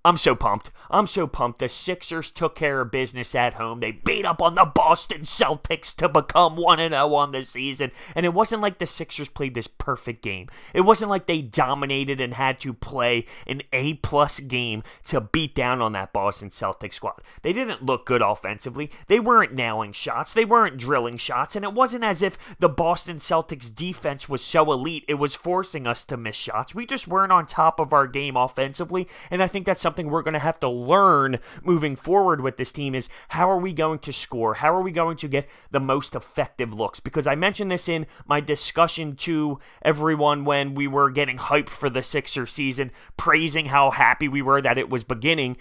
I'm so pumped. I'm so pumped. The Sixers took care of business at home. They beat up on the Boston Celtics to become 1-0 on the season. And it wasn't like the Sixers played this perfect game. It wasn't like they dominated and had to play an A-plus game to beat down on that Boston Celtics squad. They didn't look good offensively. They weren't nailing shots. They weren't drilling shots. And it wasn't as if the Boston Celtics defense was so elite it was forcing us to miss shots. We just weren't on top of our game offensively. And I think that's something we're going to have to learn moving forward with this team is how are we going to score? How are we going to get the most effective looks? Because I mentioned this in my discussion to everyone when we were getting hyped for the Sixers season, praising how happy we were that it was beginning.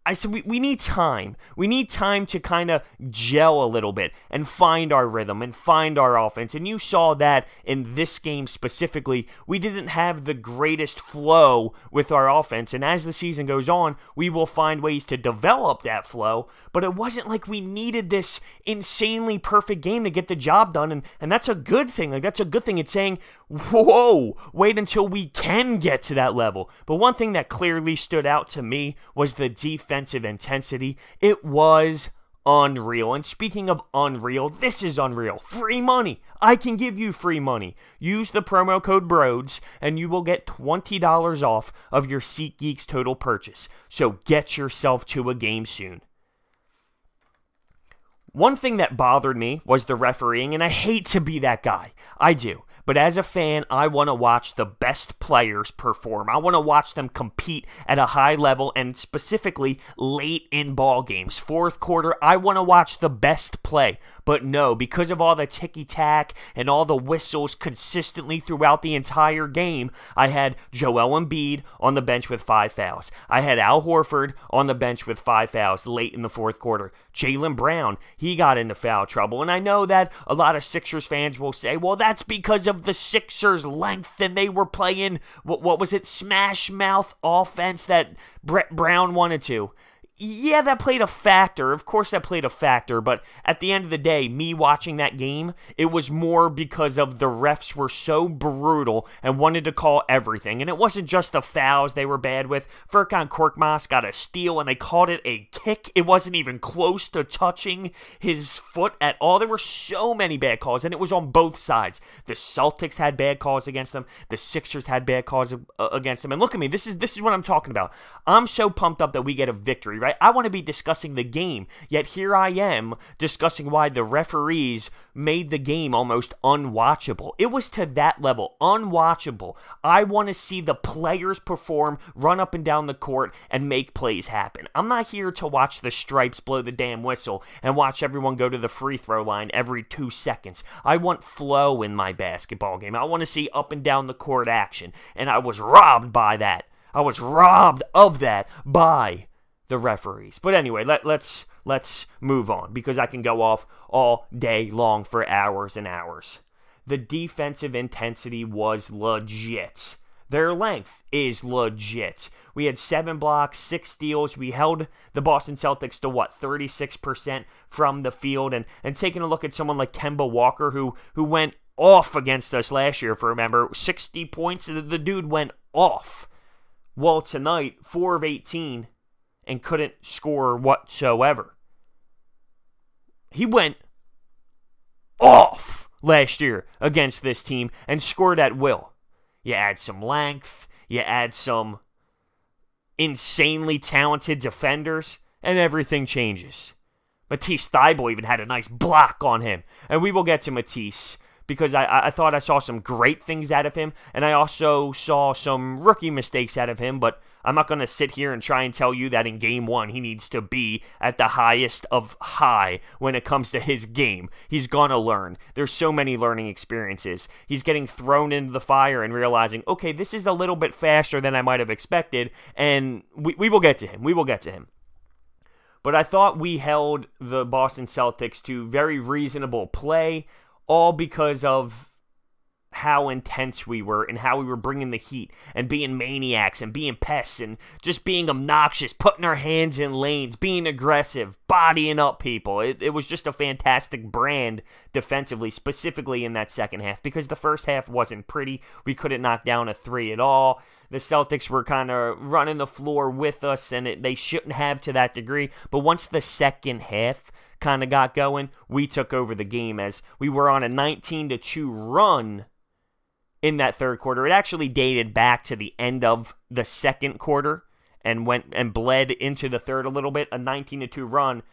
I said we need time. We need time to kind of gel a little bit and find our rhythm and find our offense. And you saw that in this game specifically. We didn't have the greatest flow with our offense. And as the season goes on, we will find ways to develop that flow. But it wasn't like we needed this insanely perfect game to get the job done. And that's a good thing. Like, that's a good thing. It's saying, whoa, wait until we can get to that level. But one thing that clearly stood out to me was the defensive intensity. It was unreal. And speaking of unreal, this is unreal. Free money. I can give you free money. Use the promo code BROADS and you will get $20 off of your SeatGeek's total purchase. So get yourself to a game soon. One thing that bothered me was the refereeing, and I hate to be that guy. I do. But as a fan, I want to watch the best players perform. I want to watch them compete at a high level and specifically late in ball games. Fourth quarter, I want to watch the best play. But no, because of all the ticky-tack and all the whistles consistently throughout the entire game, I had Joel Embiid on the bench with 5 fouls. I had Al Horford on the bench with 5 fouls late in the fourth quarter. Jaylen Brown, he got into foul trouble. And I know that a lot of Sixers fans will say, well, that's because of the Sixers' length and they were playing, what was it, smash mouth offense that Brett Brown wanted to. Yeah, that played a factor. Of course that played a factor, but at the end of the day, me watching that game, it was more because of the refs were so brutal and wanted to call everything. And it wasn't just the fouls they were bad with. Furkan Korkmaz got a steal and they called it a kick. It wasn't even close to touching his foot at all. There were so many bad calls, and it was on both sides. The Celtics had bad calls against them. The Sixers had bad calls against them. And look at me. This is what I'm talking about. I'm so pumped up that we get a victory, right? I want to be discussing the game, yet here I am discussing why the referees made the game almost unwatchable. It was to that level, unwatchable. I want to see the players perform, run up and down the court, and make plays happen. I'm not here to watch the stripes blow the damn whistle and watch everyone go to the free throw line every 2 seconds. I want flow in my basketball game. I want to see up and down the court action, and I was robbed by that. I was robbed of that by the referees. But anyway, let's move on because I can go off all day long for hours and hours. The defensive intensity was legit. Their length is legit. We had 7 blocks, 6 steals. We held the Boston Celtics to, 36% from the field. And taking a look at someone like Kemba Walker, who went off against us last year, for remember, 60 points, the dude went off. Well, tonight, 4 of 18, and couldn't score whatsoever. He went off last year against this team and scored at will. You add some length, you add some insanely talented defenders, and everything changes. Matisse Thybulle even had a nice block on him. And we will get to Matisse because I thought I saw some great things out of him, and I also saw some rookie mistakes out of him, but I'm not going to sit here and try and tell you that in Game 1 he needs to be at the highest of high when it comes to his game. He's going to learn. There's so many learning experiences. He's getting thrown into the fire and realizing, okay, this is a little bit faster than I might have expected, and we will get to him. We will get to him. But I thought we held the Boston Celtics to very reasonable play, all because of how intense we were and how we were bringing the heat and being maniacs and being pests and just being obnoxious, putting our hands in lanes, being aggressive, bodying up people. It was just a fantastic brand defensively, specifically in that second half, because the first half wasn't pretty. We couldn't knock down a three at all. The Celtics were kind of running the floor with us, and they shouldn't have to that degree. But once the second half kind of got going, we took over the game as we were on a 19-2 run in that third quarter. It actually dated back to the end of the second quarter and went and bled into the third a little bit, a 19-2 run.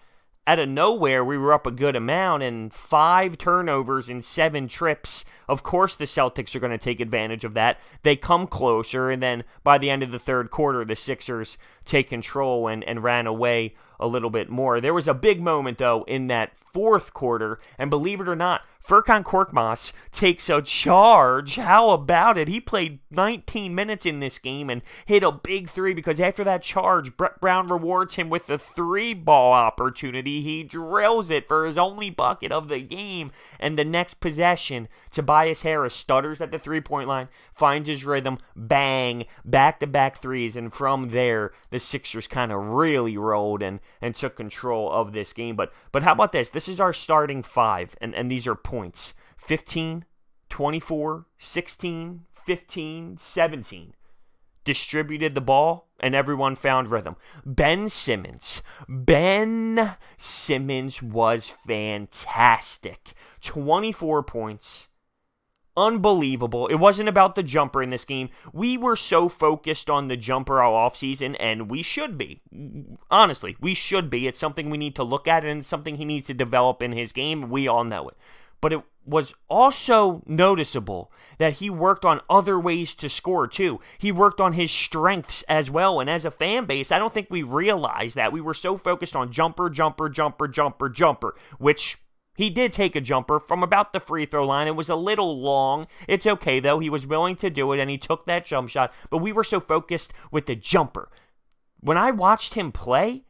Out of nowhere, we were up a good amount, and 5 turnovers in 7 trips. Of course, the Celtics are going to take advantage of that. They come closer, and then by the end of the third quarter, the Sixers take control and ran away a little bit more. There was a big moment, though, in that fourth quarter, and believe it or not, Furkan Korkmaz takes a charge. How about it? He played 19 minutes in this game and hit a big three, because after that charge, Brett Brown rewards him with a 3-ball opportunity. He drills it for his only bucket of the game, and the next possession, Tobias Harris stutters at the three-point line, finds his rhythm, bang, back-to-back threes, and from there, the Sixers kind of really rolled and took control of this game. But how about this? This is our starting 5, and these are points. 15, 24, 16, 15, 17. Distributed the ball, and everyone found rhythm. Ben Simmons was fantastic. 24 points. Unbelievable. It wasn't about the jumper in this game. We were so focused on the jumper all offseason, and we should be. Honestly, we should be. It's something we need to look at, and it's something he needs to develop in his game. We all know it. But it was also noticeable that he worked on other ways to score, too. He worked on his strengths as well, and as a fan base, I don't think we realized that. We were so focused on jumper, which he did take a jumper from about the free throw line. It was a little long. It's okay, though. He was willing to do it, and he took that jump shot. But we were so focused with the jumper. When I watched him play,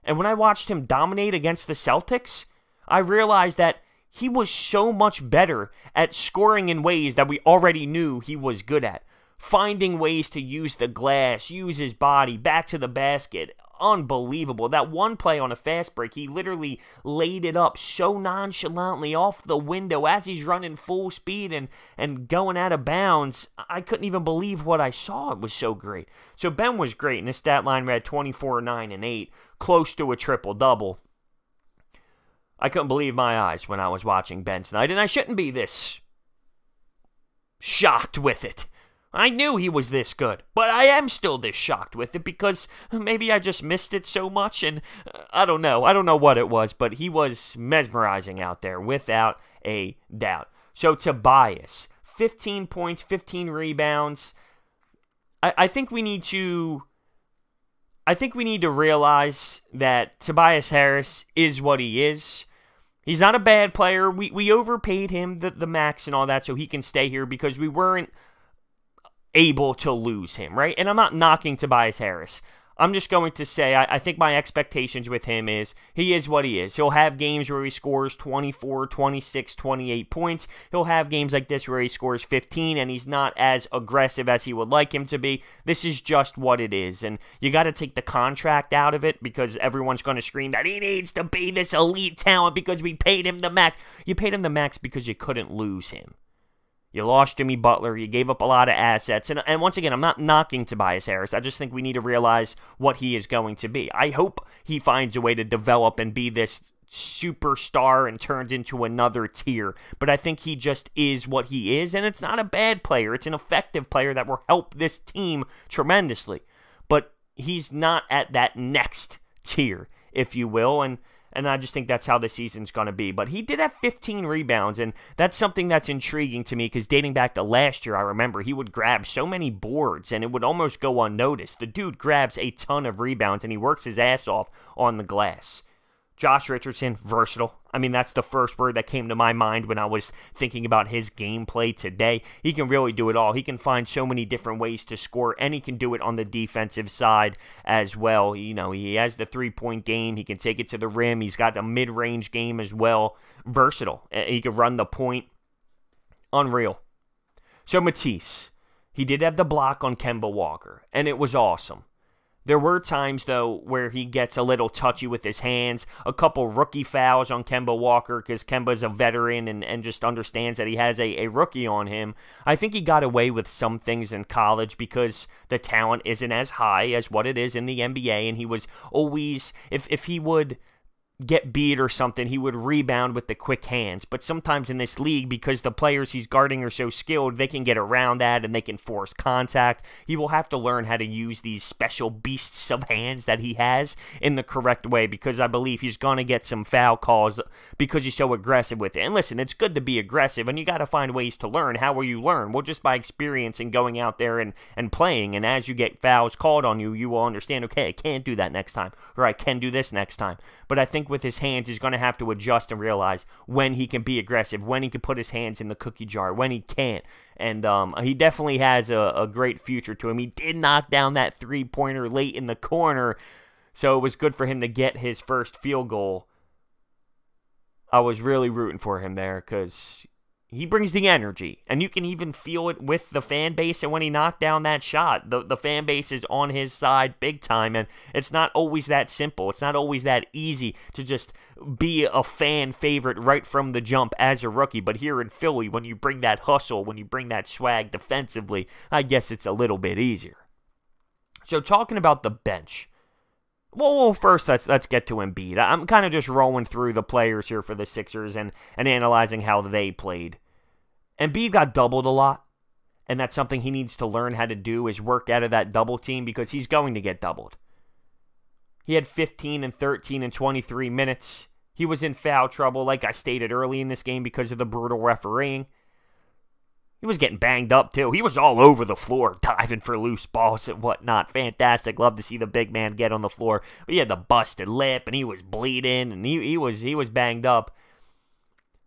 and when I watched him dominate against the Celtics, I realized that he was so much better at scoring in ways that we already knew he was good at. Finding ways to use the glass, use his body, back to the basket. Unbelievable. That one play on a fast break, he literally laid it up so nonchalantly off the window as he's running full speed and going out of bounds. I couldn't even believe what I saw. It was so great. So Ben was great, and his stat line read 24, 9, and 8, close to a triple-double. I couldn't believe my eyes when I was watching Ben tonight, and I shouldn't be this shocked with it. I knew he was this good, but I am still this shocked with it because maybe I just missed it so much, and I don't know. I don't know what it was, but he was mesmerizing out there without a doubt. So Tobias, 15 points, 15 rebounds. I think we need to realize that Tobias Harris is what he is. He's not a bad player. We overpaid him the max and all that so he can stay here because we weren't able to lose him, right? And I'm not knocking Tobias Harris. I'm just going to say I think my expectations with him is he is what he is. He'll have games where he scores 24, 26, 28 points. He'll have games like this where he scores 15 and he's not as aggressive as he would like him to be. This is just what it is. And you got to take the contract out of it because everyone's going to scream that he needs to be this elite talent because we paid him the max. You paid him the max because you couldn't lose him. You lost Jimmy Butler. You gave up a lot of assets. And once again, I'm not knocking Tobias Harris. I just think we need to realize what he is going to be. I hope he finds a way to develop and be this superstar and turns into another tier. But I think he just is what he is. And it's not a bad player. It's an effective player that will help this team tremendously. But he's not at that next tier, if you will. And I just think that's how the season's going to be. But he did have 15 rebounds, and that's something that's intriguing to me because dating back to last year, I remember he would grab so many boards, and it would almost go unnoticed. The dude grabs a ton of rebounds, and he works his ass off on the glass. Josh Richardson, versatile. I mean, that's the first word that came to my mind when I was thinking about his gameplay today. He can really do it all. He can find so many different ways to score, and he can do it on the defensive side as well. You know, he has the three-point game. He can take it to the rim. He's got a mid-range game as well. Versatile. He can run the point. Unreal. So Matisse, he did have the block on Kemba Walker, and it was awesome. There were times, though, where he gets a little touchy with his hands. A couple rookie fouls on Kemba Walker because Kemba's a veteran and just understands that he has a rookie on him. I think he got away with some things in college because the talent isn't as high as what it is in the NBA, and he was always, if he would get beat or something, he would rebound with the quick hands. But sometimes in this league, because the players he's guarding are so skilled, they can get around that and they can force contact. He will have to learn how to use these special beasts of hands that he has in the correct way, because I believe he's going to get some foul calls because he's so aggressive with it. And listen, it's good to be aggressive, and you got to find ways to learn. How will you learn? Well, just by experience and going out there and playing. And as you get fouls called on you, you will understand, okay, I can't do that next time, or I can do this next time. But I think with his hands, he's going to have to adjust and realize when he can be aggressive, when he can put his hands in the cookie jar, when he can't. And he definitely has a great future to him. He did knock down that three-pointer late in the corner, so it was good for him to get his first field goal. I was really rooting for him there because he brings the energy, and you can even feel it with the fan base. And when he knocked down that shot, the fan base is on his side big time, and it's not always that simple. It's not always that easy to just be a fan favorite right from the jump as a rookie. But here in Philly, when you bring that hustle, when you bring that swag defensively, I guess it's a little bit easier. So talking about the bench, well, first let's get to Embiid. I'm kind of just rolling through the players here for the Sixers and analyzing how they played. Embiid got doubled a lot, and that's something he needs to learn how to do, is work out of that double team, because he's going to get doubled. He had 15 and 13 and 23 minutes. He was in foul trouble, like I stated early in this game, because of the brutal refereeing. He was getting banged up, too. He was all over the floor, diving for loose balls and whatnot. Fantastic. Love to see the big man get on the floor. But he had the busted lip, and he was bleeding, and he was banged up.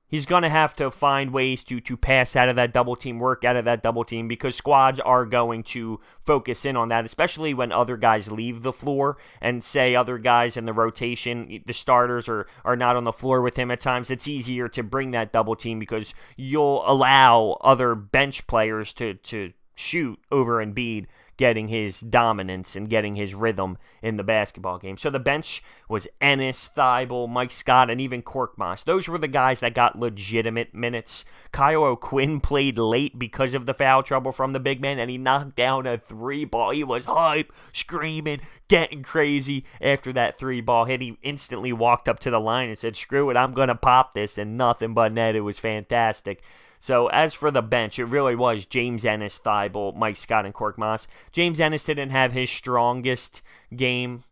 He's going to have to find ways to pass out of that double team, work out of that double team, because squads are going to focus in on that, especially when other guys leave the floor and say other guys in the rotation, the starters are not on the floor with him at times. It's easier to bring that double team because you'll allow other bench players to shoot over Embiid, getting his dominance and getting his rhythm in the basketball game. So the bench was Ennis, Thibault, Mike Scott, and even Korkmaz. Those were the guys that got legitimate minutes. Kyle O'Quinn played late because of the foul trouble from the big man, and he knocked down a three ball. He was hype, screaming, getting crazy after that three ball hit. He instantly walked up to the line and said, screw it, I'm going to pop this, and nothing but net. It was fantastic. So as for the bench, it really was James Ennis, Thibault, Mike Scott, and Korkmaz. James Ennis didn't have his strongest game,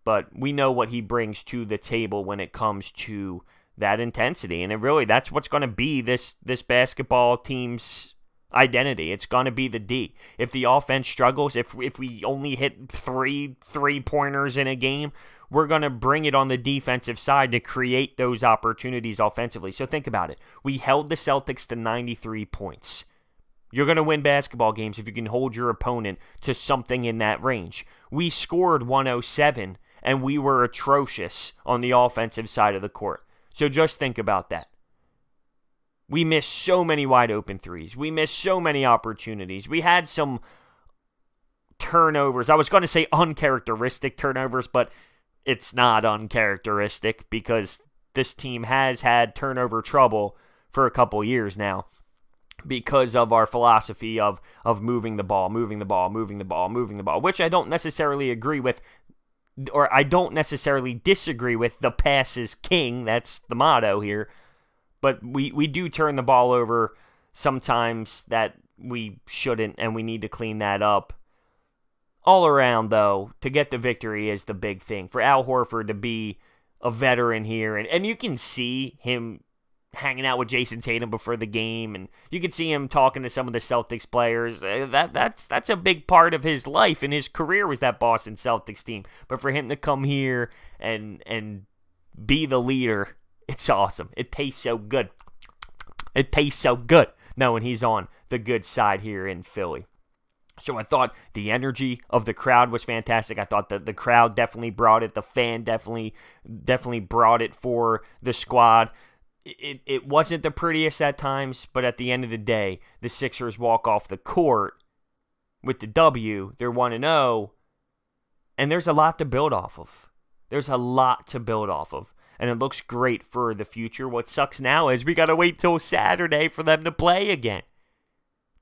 but we know what he brings to the table when it comes to that intensity. And that's what's going to be this basketball team's identity. It's going to be the D. If the offense struggles, if we only hit three-pointers in a game, we're going to bring it on the defensive side to create those opportunities offensively. So think about it. We held the Celtics to 93 points. You're going to win basketball games if you can hold your opponent to something in that range. We scored 107, and we were atrocious on the offensive side of the court. So just think about that. We missed so many wide open threes. We missed so many opportunities. We had some turnovers. I was going to say uncharacteristic turnovers, but it's not uncharacteristic because this team has had turnover trouble for a couple years now because of our philosophy of moving the ball, which I don't necessarily agree with, or I don't necessarily disagree with. The pass is king. That's the motto here. But we do turn the ball over sometimes that we shouldn't, and we need to clean that up. All around, though, to get the victory is the big thing. For Al Horford to be a veteran here, and you can see him hanging out with Jason Tatum before the game, and you can see him talking to some of the Celtics players. That's a big part of his life and his career, was that Boston Celtics team. But for him to come here and be the leader, it's awesome. It tastes so good. It tastes so good knowing he's on the good side here in Philly. So I thought the energy of the crowd was fantastic. I thought that the crowd definitely brought it. The fan definitely brought it for the squad. it wasn't the prettiest at times, but at the end of the day, the Sixers walk off the court with the W. They're 1-0, and there's a lot to build off of. There's a lot to build off of, and it looks great for the future. What sucks now is we got to wait till Saturday for them to play again.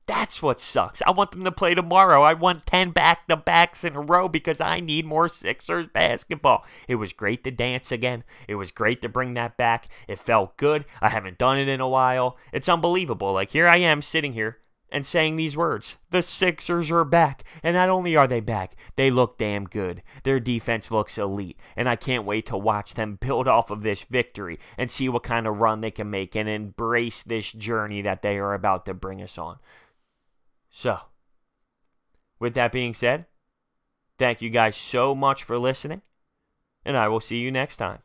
That's what sucks. I want them to play tomorrow. I want 10 back-to-backs in a row because I need more Sixers basketball. It was great to dance again. It was great to bring that back. It felt good. I haven't done it in a while. It's unbelievable. Like, here I am sitting here and saying these words. The Sixers are back. And not only are they back, they look damn good. Their defense looks elite. And I can't wait to watch them build off of this victory and see what kind of run they can make and embrace this journey that they are about to bring us on. So, with that being said, thank you guys so much for listening, and I will see you next time.